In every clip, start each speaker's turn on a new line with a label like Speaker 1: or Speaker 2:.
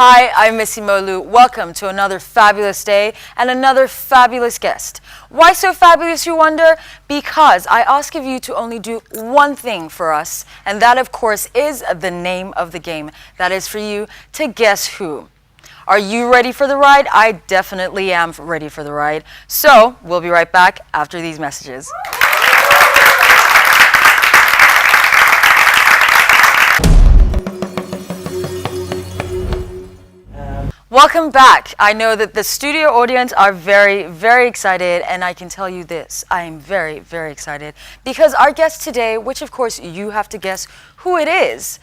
Speaker 1: Hi, I'm Misi. Welcome to another fabulous day and another fabulous guest. Why so fabulous, you wonder? Because I ask of you to only do one thing for us, and that, of course, is the name of the game. That is for you to guess who. Are you ready for the ride? I definitely am ready for the ride. So, we'll be right back after these messages. Welcome back. I know that the studio audience are very, very excited, and I can tell you this, I am very, very excited because our guest today, which of course you have to guess who it is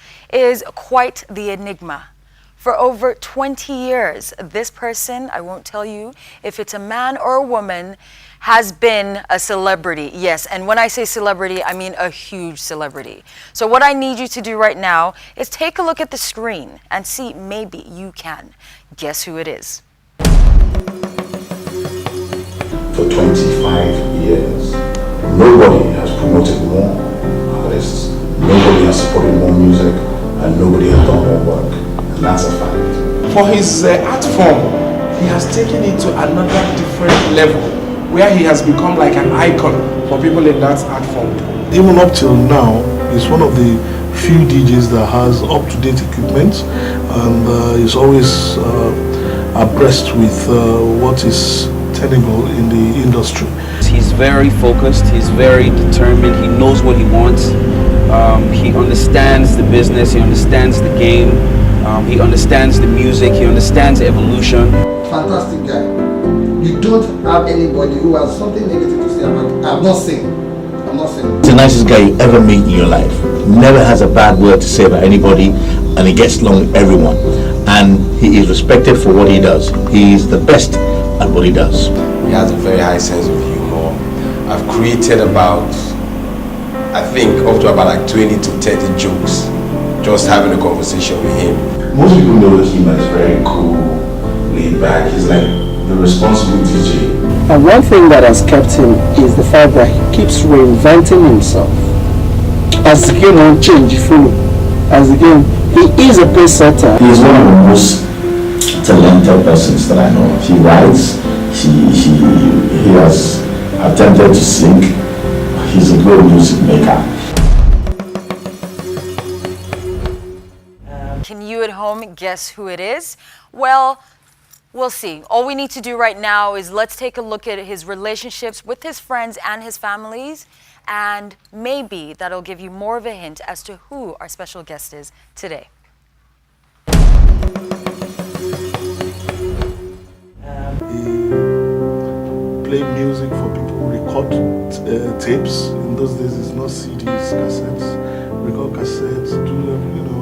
Speaker 1: quite the enigma. For over 20 years, this person, I won't tell you if it's a man or a woman, has been a celebrity. Yes, and when I say celebrity, I mean a huge celebrity. So what I need you to do right now is take a look at the screen and see maybe you can guess who it is.
Speaker 2: For 25 years, nobody has promoted more artists, nobody has supported more music, and nobody has done more work. And that's a fact.
Speaker 3: For his art form, he has taken it to another different level, where he has become like an icon for people in that art form.
Speaker 4: Even up till now, he's one of the few DJs that has up-to-date equipment, and is always abreast with what is tenable in the industry.
Speaker 5: He's very focused, he's very determined, he knows what he wants, he understands the business, he understands the game, he understands the music, he understands evolution.
Speaker 6: Fantastic guy. You don't have anybody who has something negative to say about him. I'm not saying.
Speaker 7: He's the nicest guy you ever meet in your life. Never has a bad word to say about anybody, and he gets along with everyone. And he is respected for what he does. He is the best at what he does.
Speaker 8: He has a very high sense of humor. I've created about, I think, up to about like 20 to 30 jokes just having a conversation with him.
Speaker 2: Most people know that him as very cool, laid back. He's like the responsible DJ.
Speaker 9: And one thing that has kept him is the fact that he keeps reinventing himself. As the game won't change, as the game, he is a pace setter.
Speaker 7: He is one of the most talented persons that I know. He writes, he has attempted to sing. He's a good music maker.
Speaker 1: Can you at home guess who it is? Well, we'll see. All we need to do right now is let's take a look at his relationships with his friends and his families, and maybe that'll give you more of a hint as to who our special guest is today.
Speaker 4: He played music for people, record tapes. In those days, it's not CDs, cassettes, record cassettes, do them, you know.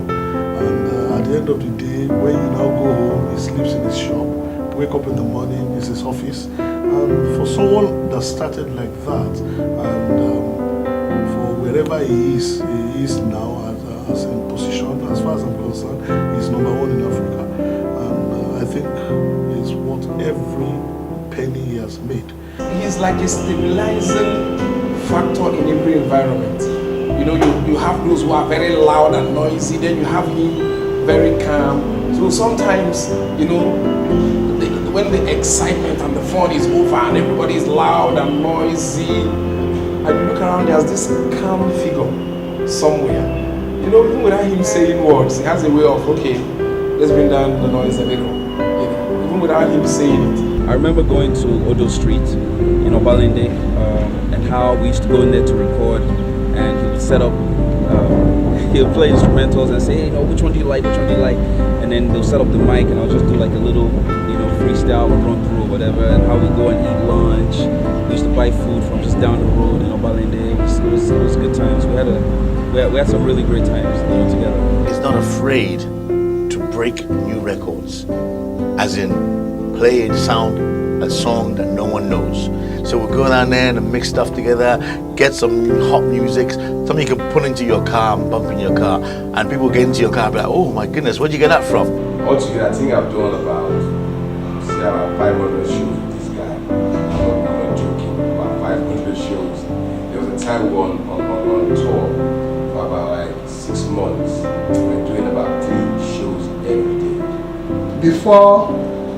Speaker 4: And at the end of the day, when you now go home, he sleeps in his shop. Wake up in the morning, is his office. And for someone that started like that, and for wherever he is now as in position, as far as I'm concerned, he's #1 in Africa. And I think it's worth every penny he has made.
Speaker 3: He's like a stabilizing factor in every environment. You know, you have those who are very loud and noisy, then you have him very calm. So sometimes, you know, when the excitement and the fun is over and everybody is loud and noisy, and you look around, there's this calm figure somewhere. You know, even without him saying words, he has a way of, okay, let's bring down the noise a little. You know, even without him saying it.
Speaker 5: I remember going to Odo Street in Obalende, and how we used to go in there to record, and he would set up, he'll play instrumentals and say, hey, you know, which one do you like, and then they'll set up the mic and I'll just do like a little, you know, freestyle or run through or whatever, and how we go and eat lunch. We used to buy food from just down the road in Obalende. It was good times. We had some really great times, you know, together.
Speaker 7: He's not afraid to break new records, as in play a sound a song that no one knows. So we'll go down there and mix stuff together, get some hot music, something you can put into your car and bump in your car, and people get into your car and be like, oh my goodness, where'd you get that from?
Speaker 8: Altogether, I think I've done about 500 shows with this guy. I'm not joking, about 500 shows. There was a time we were on tour for about like 6 months. We were doing about 3 shows every day.
Speaker 6: Before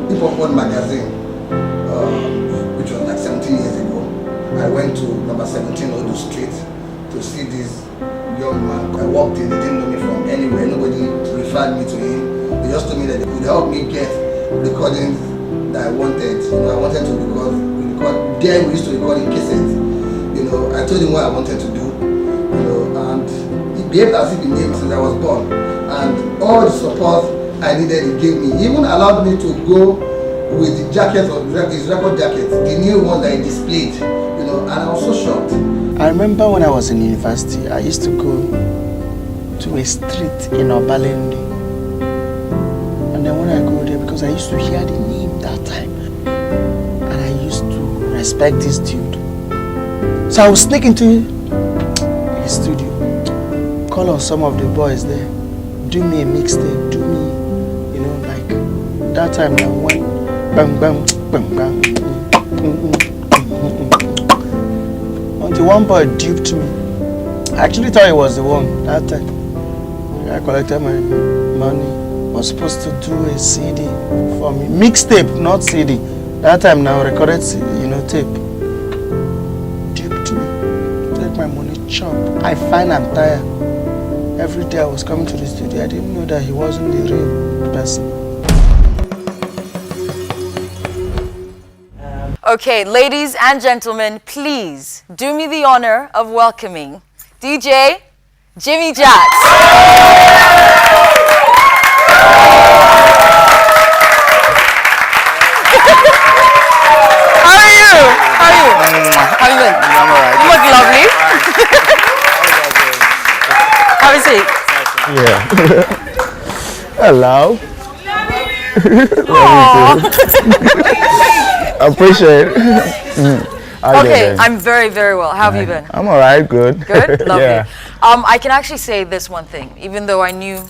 Speaker 6: Hip Hop One magazine, which was like 17 years ago, I went to number 17 Odo Street to see this young man. I walked in, they didn't know me from anywhere, nobody referred me to him. They just told me that they could help me get recordings that I wanted. I wanted to record. Then we used to record in cassettes. I told him what I wanted to do. And he behaved as if he knew me since I was born. And all the support I needed, he gave me. He even allowed me to go with the jacket of his record jacket, the new one that he displayed. And I was so shocked.
Speaker 9: I remember when I was in university, I used to go to a street in Obalende. And then when I go there, because I used to hear the name that time, and I used to respect this dude. So I would sneak into his studio, call on some of the boys there, do me a mixtape, do me, like that time I went bang bang bang bang. Until one boy duped me. I actually thought he was the one that time. I collected my money. I was supposed to do a CD for me. Mixtape, not CD. That time now recorded tape. Duped me. Take my money, chop. I find I'm tired. Every day I was coming to the studio. I didn't know that he wasn't the real person.
Speaker 1: Okay, ladies and gentlemen, please do me the honor of welcoming DJ Jimmy Jacks. How are you? How you doing?
Speaker 10: I'm alright.
Speaker 1: You look lovely. Have a seat.
Speaker 10: Yeah. Hello. I appreciate it.
Speaker 1: Okay, I'm very, very well. How have you been?
Speaker 10: I'm alright, good.
Speaker 1: Good? Lovely.
Speaker 10: Yeah.
Speaker 1: I can actually say this one thing, even though I knew,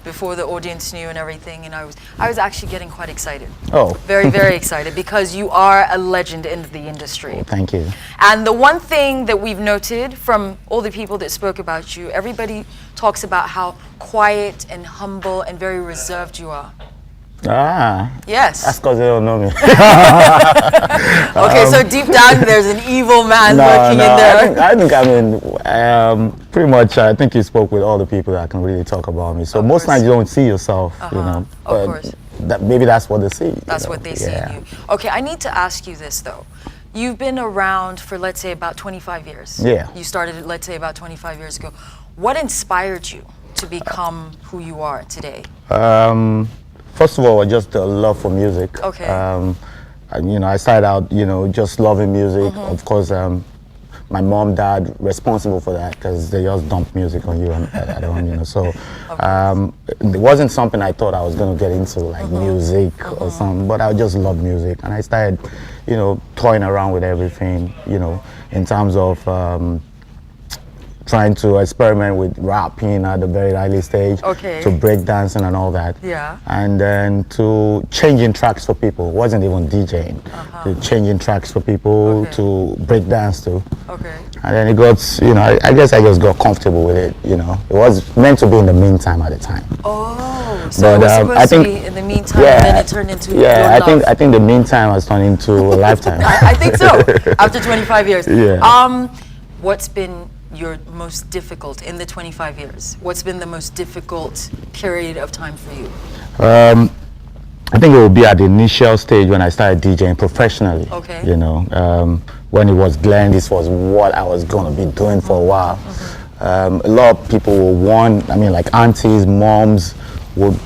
Speaker 1: before the audience knew and everything, and I was actually getting quite excited.
Speaker 10: Oh.
Speaker 1: Very, very excited, because you are a legend in the industry.
Speaker 10: Oh, thank you.
Speaker 1: And the one thing that we've noted from all the people that spoke about you, everybody talks about how quiet and humble and very reserved you are.
Speaker 10: Ah.
Speaker 1: Yes.
Speaker 10: That's because they don't know me.
Speaker 1: Okay, so deep down there's an evil man lurking in there.
Speaker 10: I think pretty much I think you spoke with all the people that can really talk about me. So most times you don't see yourself,
Speaker 1: Of course.
Speaker 10: Maybe that's what they see.
Speaker 1: That's what they see in you. Okay, I need to ask you this though. You've been around for, let's say, about 25 years.
Speaker 10: Yeah.
Speaker 1: You started, let's say, about 25 years ago. What inspired you to become who you are today?
Speaker 10: First of all, just a love for music.
Speaker 1: Okay.
Speaker 10: I started out, just loving music. Of course, my mom, dad, responsible for that because they just dump music on you at home, So it wasn't something I thought I was going to get into, like music or something. But I just love music, and I started, toying around with everything, in terms of trying to experiment with rapping at the very early stage, to break dancing and all that.
Speaker 1: Yeah.
Speaker 10: And then to changing tracks for people. It wasn't even DJing. To changing tracks for people to break dance to.
Speaker 1: Okay.
Speaker 10: And then it got, I guess I just got comfortable with it. It was meant to be in the meantime at the time.
Speaker 1: Oh, so it was supposed to be in the meantime, and then it turned into your love.
Speaker 10: I think the meantime has turned into a lifetime.
Speaker 1: I think so. After 25 years.
Speaker 10: Yeah.
Speaker 1: What's been your most difficult in the 25 years? What's been the most difficult period of time for you?
Speaker 10: I think it would be at the initial stage when I started DJing professionally.
Speaker 1: Okay.
Speaker 10: When it was Glenn, this was what I was going to be doing for a while. A lot of people will warn, like aunties, moms,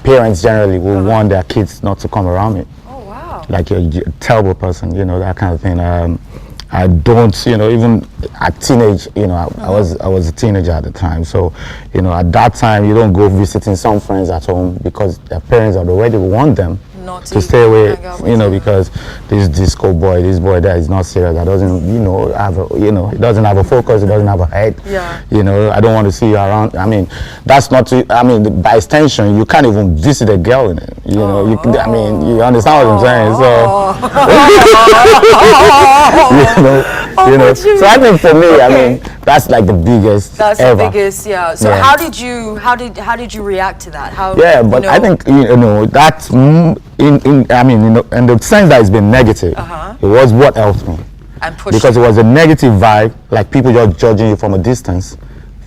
Speaker 10: parents generally will warn their kids not to come around me.
Speaker 1: Oh, wow.
Speaker 10: Like you're a terrible person, that kind of thing. I don't, even at teenage, I was a teenager at the time. So, at that time, you don't go visiting some friends at home because their parents had already warned them
Speaker 1: Not
Speaker 10: to stay away,
Speaker 1: hang out
Speaker 10: you know,
Speaker 1: with
Speaker 10: because this disco boy, this boy that is not serious, that doesn't, you know, have a, you know, he doesn't have a focus, he doesn't have a head.
Speaker 1: Yeah.
Speaker 10: You know, I don't want to see you around. I mean, that's not to, I mean, by extension, you can't even visit a girl in it. You know, you, I mean, you understand what I'm saying? So, you know, so I think for me, I mean, that's like the biggest
Speaker 1: That's
Speaker 10: ever.
Speaker 1: the biggest, yeah. So
Speaker 10: Yeah.
Speaker 1: how did you react to that? How?
Speaker 10: Yeah, but
Speaker 1: you know,
Speaker 10: I think you know that's I mean, you know, in the sense that it's been negative, it was what helped me
Speaker 1: and push
Speaker 10: because it was a negative vibe, like people just judging you from a distance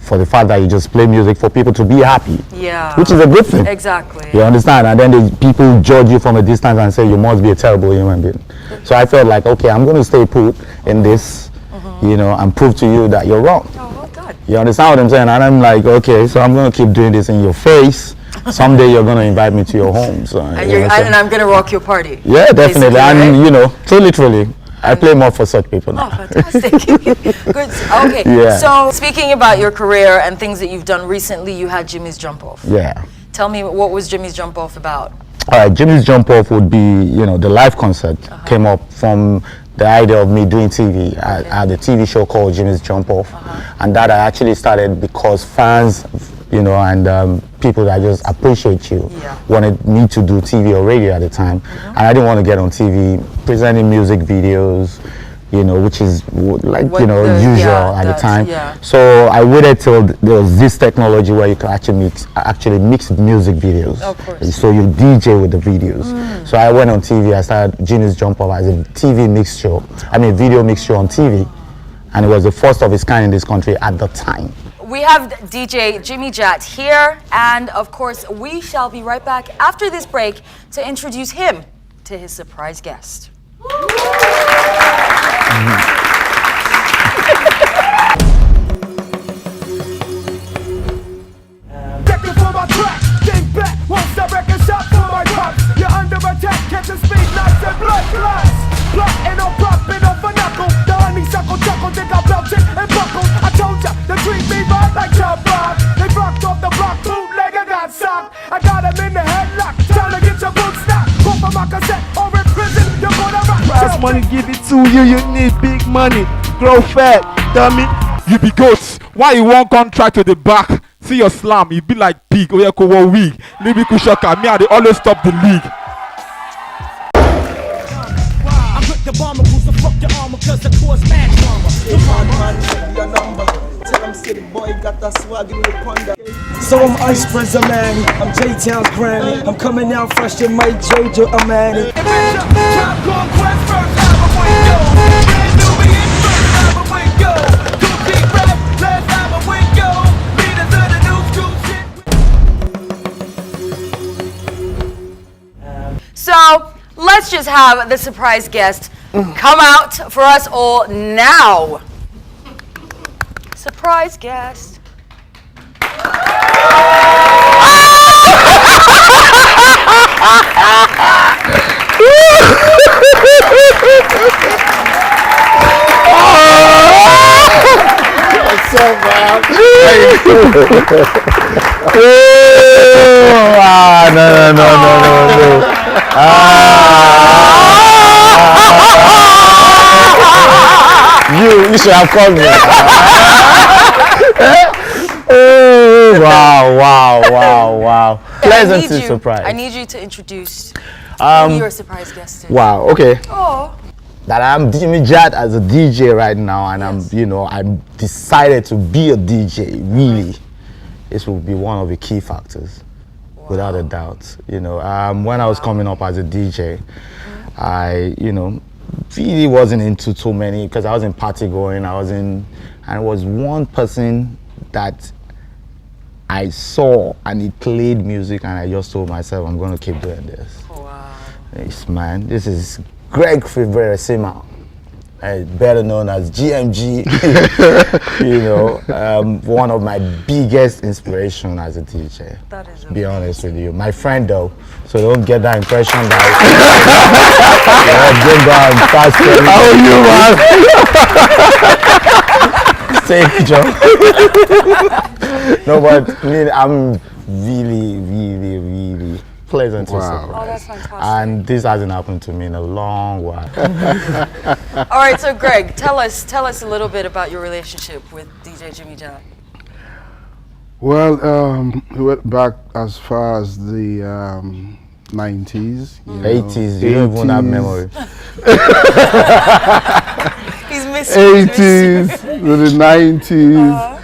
Speaker 10: for the fact that you just play music for people to be happy.
Speaker 1: Yeah.
Speaker 10: Which is a good thing.
Speaker 1: Exactly.
Speaker 10: You understand? And then people judge you from a distance and say you must be a terrible human being. So I felt like, okay, I'm going to stay put in this, you know, and prove to you that you're wrong.
Speaker 1: Oh, well done.
Speaker 10: You understand what I'm saying? And I'm like, okay, so I'm going to keep doing this in your face. Someday you're going to invite me to your home. So,
Speaker 1: And,
Speaker 10: you know, so-
Speaker 1: and I'm gonna rock your party.
Speaker 10: yeah, definitely.
Speaker 1: basically,
Speaker 10: And,
Speaker 1: right?
Speaker 10: you know, so literally, I play more for such people
Speaker 1: Oh,
Speaker 10: now.
Speaker 1: fantastic. Good. Okay.
Speaker 10: Yeah.
Speaker 1: So speaking about your career and things that you've done recently, you had Jimmy's Jump Off.
Speaker 10: Yeah.
Speaker 1: Tell me, what was Jimmy's Jump Off about?
Speaker 10: All right, Jimmy's Jump Off would be, you know, the live concert came up from the idea of me doing TV. I had a TV show called Jimmy's Jump Off, and that I actually started because fans, you know, and people that just appreciate you wanted me to do TV or radio at the time, and I didn't want to get on TV presenting music videos, you know, which is like,
Speaker 1: What
Speaker 10: you know,
Speaker 1: the-
Speaker 10: usual
Speaker 1: yeah,
Speaker 10: at the
Speaker 1: that's-
Speaker 10: time.
Speaker 1: yeah.
Speaker 10: So I waited till there was this technology where you could actually mix music videos.
Speaker 1: Of course.
Speaker 10: So you DJ with the videos. So I went on TV. I started Jimmy's Jump Off as a TV mix show. I mean, video mix show on TV, and it was the first of its kind in this country at the time.
Speaker 1: We have DJ Jimmy Jat here, and of course, we shall be right back after this break to introduce him to his surprise guest.
Speaker 11: Checking for my track, think back, won't stop record shop for my pops. You're under attack, catching speed, knots and blood clots. Plotting on popping off a knuckle. The honeysuckle chuckle, think I belted and buckled. I told ya, they treat me right like Chop Rock. They blocked off the block, bootlegger got socked. I got him in the headlock, trying to get your boots stopped. Go for my cassette or in prison, you're gonna rock.
Speaker 12: Price money, give it to you, you need big money. Grow fat, dummy.
Speaker 13: You be goats. Why you want contract to the back? See your slam, you be like pig. Oh yeah, go one week. Maybe Kushaka, me they always stop the league.
Speaker 11: I put the bomber, who's the fuck your armor, cause the cause mad drama.
Speaker 9: Your number. Tell him say the boy got that swag in the ponder. So I'm Ice Prince, man. I'm J-Town's granny. I'm coming out fresh to Mike Jojo, I'm at it.
Speaker 11: Top conquest, first album we go. Brand new begin, first album we go. Good deep rap, last album we go. Leaders of the new school shit.
Speaker 1: So let's just have the surprise guest come out for us all now. Surprise guest.
Speaker 10: You should have called me. Oh, wow. Pleasant surprise.
Speaker 1: I need you to introduce your surprise guest. To.
Speaker 10: Wow, okay.
Speaker 1: Oh.
Speaker 10: That I'm Jimmy Jat as a DJ right now, and I'm decided to be a DJ. Really, this will be one of the key factors, without a doubt. You know, when I was coming up as a DJ, I really wasn't into too many because I was in party going. And it was one person that I saw and he played music, and I just told myself I'm going to keep doing this.
Speaker 1: Wow.
Speaker 10: This is Greg Fiveresima, better known as GMG. One of my biggest inspiration as a DJ.
Speaker 1: That is
Speaker 10: be honest with you, my friend though, so don't get that impression that Say it, Joe. No, but I'm really pleasantly
Speaker 1: Oh,
Speaker 10: surprised.
Speaker 1: that's fantastic.
Speaker 10: And this hasn't happened to me in a long while.
Speaker 1: All right, so Greg, tell us a little bit about your relationship with DJ Jimmy Jat.
Speaker 4: Well, we went back as far as the 90s.
Speaker 10: 80s, you don't even have memory.
Speaker 1: He's missing.
Speaker 4: 80s to the 90s.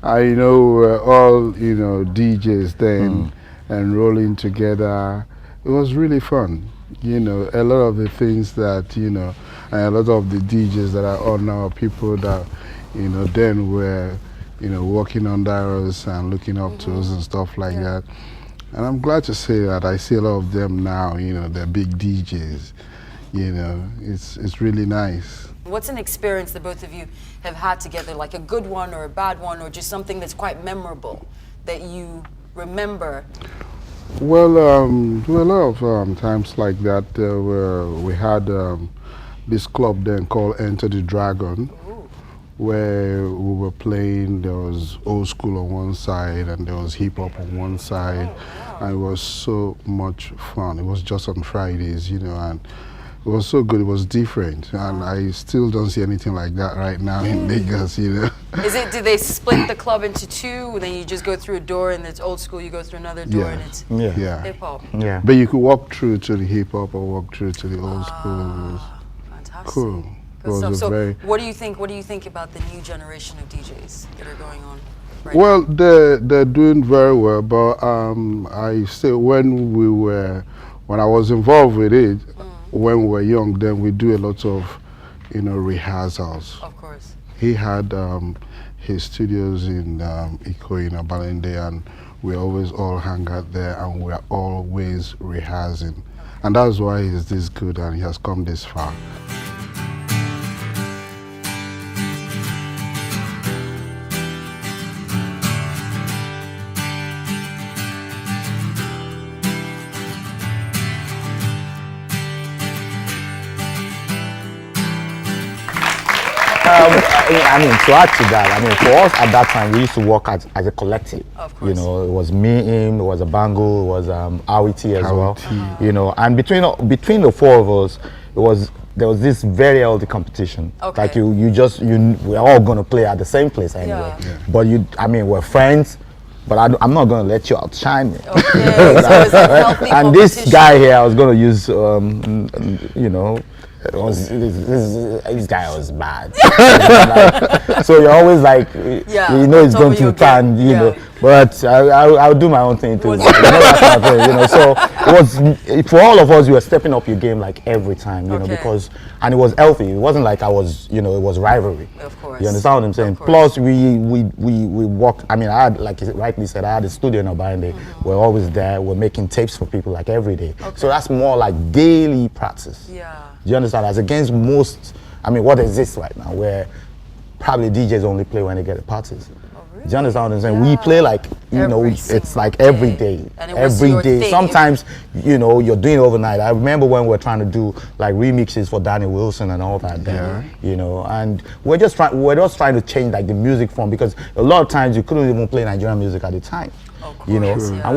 Speaker 4: I know we're all, DJs then and rolling together. It was really fun. A lot of the things that, and a lot of the DJs that are on now are people that, then were, working under us and looking up to us and stuff like that. And I'm glad to say that I see a lot of them now, they're big DJs. It's really nice.
Speaker 1: What's an experience that both of you have had together, like a good one or a bad one, or just something that's quite memorable that you remember?
Speaker 4: Well, there were a lot of times like that where we had this club then called Enter the Dragon, where we were playing. There was old school on one side and there was hip hop on one side, and it was so much fun. It was just on Fridays, and it was so good. It was different, and I still don't see anything like that right now in Lagos.
Speaker 1: Is it? Do they split the club into two? Then you just go through a door, and it's old school. You go through another door, and it's hip hop.
Speaker 10: Yeah.
Speaker 4: But you could walk through to the hip hop or walk through to the old school. It was
Speaker 1: Fantastic.
Speaker 4: cool. It was a
Speaker 1: So,
Speaker 4: very
Speaker 1: what do you think? What do you think about the new generation of DJs that are going on? Right
Speaker 4: well. They're doing very well, but I say when I was involved with it, when we were young, then we do a lot of rehearsals.
Speaker 1: Of course.
Speaker 4: He had his studios in Ikoyi in Abalende, and we always all hang out there, and we're always rehearsing, and that's why he's this good and he has come this far.
Speaker 10: To add to that, for us at that time, we used to work as a collective.
Speaker 1: Of course.
Speaker 10: It was me, him, it was a Bango, it was Awiti as well. And between the four of us, there was this very healthy competition.
Speaker 1: Okay.
Speaker 10: Like we're all gonna play at the same place anyway.
Speaker 1: Yeah.
Speaker 10: But we're friends. But I'm not gonna let you outshine me.
Speaker 1: Okay. So it's a healthy
Speaker 10: And this
Speaker 1: competition.
Speaker 10: guy here, I was gonna use, this guy was bad. So you're always like, he's going to turn, But I'll do my own thing too. So it was for all of us. We were stepping up your game like every time, because it was healthy. It wasn't like it was rivalry.
Speaker 1: Of course.
Speaker 10: You understand what I'm saying? Plus we worked. I had, like you rightly said, I had a studio in Obande. We're always there. We're making tapes for people like every day.
Speaker 1: Okay.
Speaker 10: So that's more like daily practice.
Speaker 1: Yeah.
Speaker 10: Do you understand? As against most, what exists right now, where probably DJs only play when they get at parties.
Speaker 1: Oh, really?
Speaker 10: Do you understand what I'm saying? We play like, it's like every day.
Speaker 1: And it was
Speaker 10: Every
Speaker 1: your
Speaker 10: day.
Speaker 1: thing.
Speaker 10: Sometimes, you're doing it overnight. I remember when we were trying to do like remixes for Danny Wilson and all that. Then, and we're just trying to change like the music form, because a lot of times you couldn't even play Nigerian music at the time. And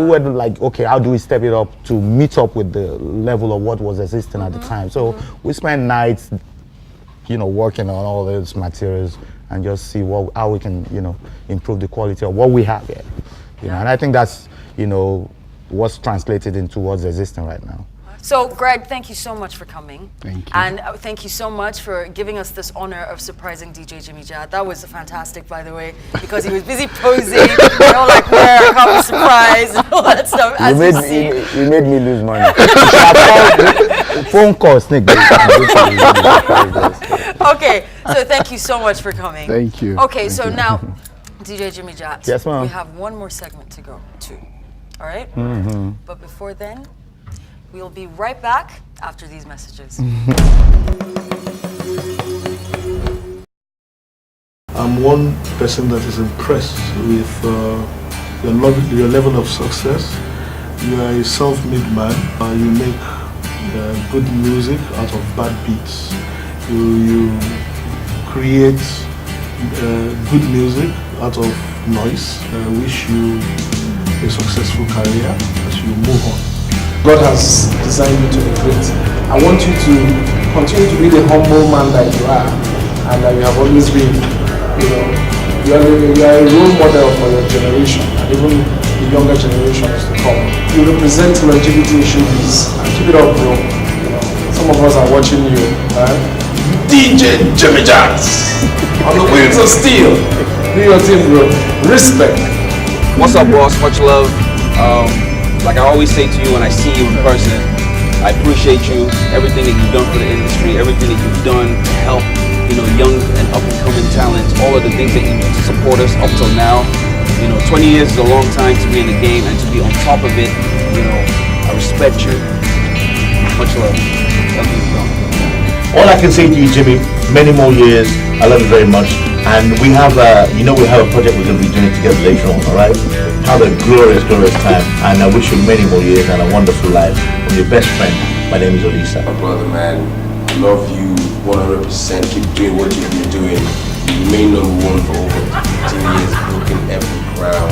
Speaker 10: we were like, okay, how do we step it up to meet up with the level of what was existing at the time? So we spent nights, working on all those materials and just see how we can, improve the quality of what we have here. And I think that's, what's translated into what's existing right now.
Speaker 1: So, Greg, thank you so much for coming.
Speaker 4: Thank you.
Speaker 1: And thank you so much for giving us this honor of surprising DJ Jimmy Jat. That was fantastic, by the way, because he was busy posing, like, where I can't be surprised, and all that stuff.
Speaker 10: You made me lose money. Phone call, Snake.
Speaker 1: Okay, so thank you so much for coming.
Speaker 4: Thank you.
Speaker 1: Okay, so now, DJ Jimmy Jat.
Speaker 10: Yes, ma'am.
Speaker 1: We have one more segment to go to. All right? But before then, we'll be right back after these messages.
Speaker 4: I'm one person that is impressed with your level of success. You are a self-made man. You make good music out of bad beats. You create good music out of noise. I wish you a successful career as you move on.
Speaker 3: God has designed you to be great. I want you to continue to be the humble man that you are and that you have always been. You know, you are a role model for your generation and even the younger generations to come. You represent longevity in showbiz and keep it up, bro. You know, some of us are watching you. DJ Jimmy Jazz on the wheels of steel. Do your thing, bro. Respect.
Speaker 5: What's up, boss? Much love. Like I always say to you when I see you in person, I appreciate you, everything that you've done for the industry, everything that you've done to help, you know, young and up-and-coming talents, all of the things that you do to support us up till now. You know, 20 years is a long time to be in the game and to be on top of it. You know, I respect you. Much love. Love you, bro.
Speaker 7: All I can say to you, Jimmy, many more years. I love you very much. And we have we have a project we're going to be doing together later on, all right? Have a glorious, glorious time. And I wish you many more years and a wonderful life. From your best friend, my name is Olisa.
Speaker 8: My brother, man, love you 100%. Keep doing what you've been doing. You remain number one for over 15 years, broken every ground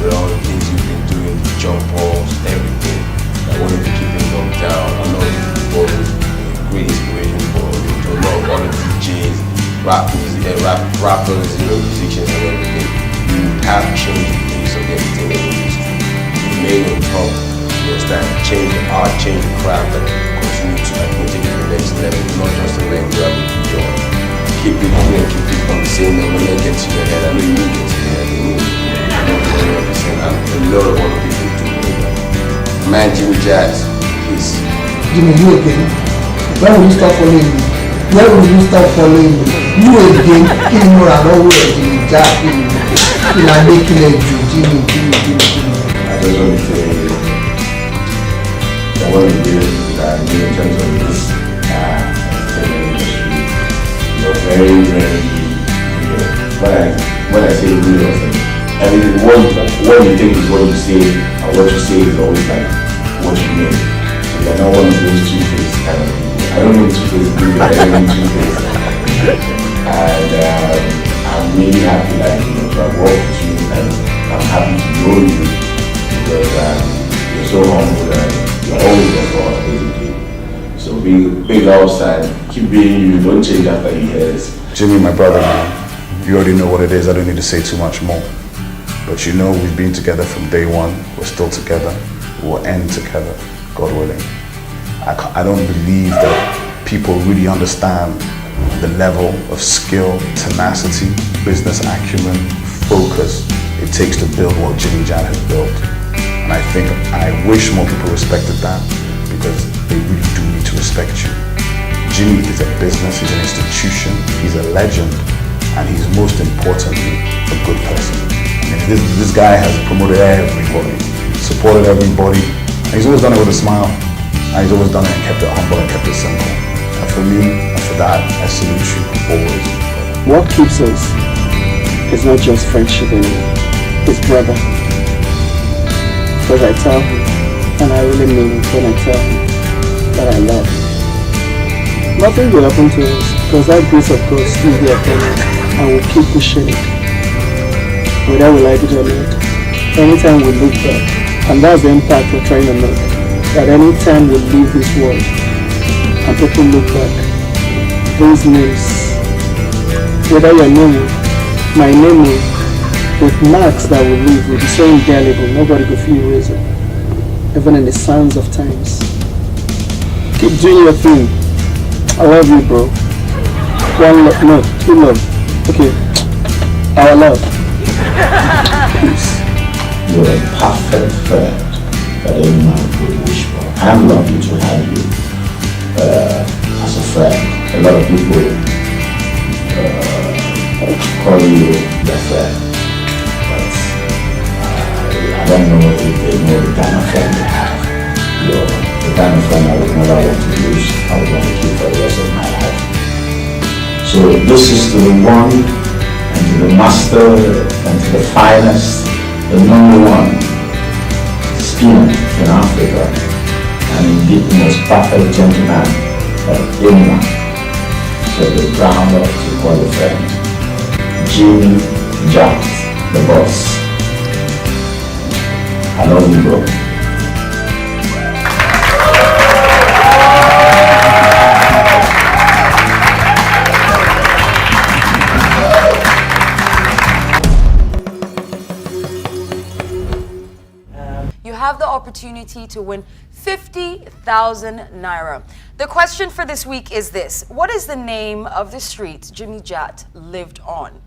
Speaker 8: with all the things you've been doing, the jump balls, everything. I want you to keep it locked down. I know you've always been a great inspiration for a lot of other DJs, rappers, you know, musicians and everything. You have changed the face of the entertainment industry. You remain on top. You understand? Change the art, change the craft, and continue to take it to the next level. Not just a regular job. Keep it going, keep it on the same level. When they get to your head, I know you will get to your head. You will. I know 100%. And a lot of other people do know that. Man, Jimmy Jazz, peace.
Speaker 6: Jimmy, you again? When will you stop following me? When will you stop following me? You again? Kí ni mo rà lọ́wọ́ ẹ̀ Jimmy Jazz? Kí ni adé kílẹ̀ jù Jimmy.
Speaker 2: I just want to say that what we do in terms of this entertainment industry, you're very, very real. When I say real, everything, what you think is what you say, and what you say is always like what you mean. So you're not one of those two-faced kind of people. I don't mean two-faced people, I don't mean two-faced. And I'm really happy that to have worked with you, and I'm happy to know you because you're so humble and you're always there for us, basically. So big outside, keep being you, don't change after years. Jimmy, my brother, man, you already know what it is. I don't need to say too much more. But you know we've been together from day one. We're still together. We'll end together, God willing. I don't believe that people really understand the level of skill, tenacity, business acumen, focus it takes to build what Jimmy Jan has built. And I wish more people respected that because they really do need to respect you. Jimmy is a business, he's an institution, he's a legend, and he's most importantly a good person. I mean, this guy has promoted everybody, supported everybody, and he's always done it with a smile, and he's always done it and kept it humble and kept it simple. And for me, and for that, I salute you always.
Speaker 9: What keeps us is not just friendship anymore, it's brother. Because I tell him, and I really mean it when I tell him that I love him. Nothing will happen to us because that grace of God still be upon us and we'll keep pushing it. Whether we like it or not, anytime we look back, and that's the impact we're trying to make, that anytime we leave this world and people look back, those names, whether your name is, my name is, with marks that will leave will be so indelible, nobody could feel erase it, even in the sands of times. Keep doing your thing. I love you, bro. One love, no, two love. Okay, our love. Peace.
Speaker 7: You're a perfect friend that any man could wish for. I'm lucky to have you as a friend. A lot of people call you their friend, but I don't know if they know the kind of friend you have. You're the kind of friend I would never want to lose. I would want to keep for the rest of my life. So this is to the one, and to the master, and to the finest, the number one spinner in Africa, and indeed the most perfect gentleman that anyone from the ground up to call a friend, Jimmy Jazz, the boss. I love you, bro.
Speaker 1: opportunity to win 50,000 naira. The question for this week is this: what is the name of the street Jimmy Jat lived on?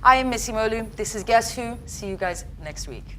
Speaker 1: I am Misi Molu. This is Guess Who. See you guys next week.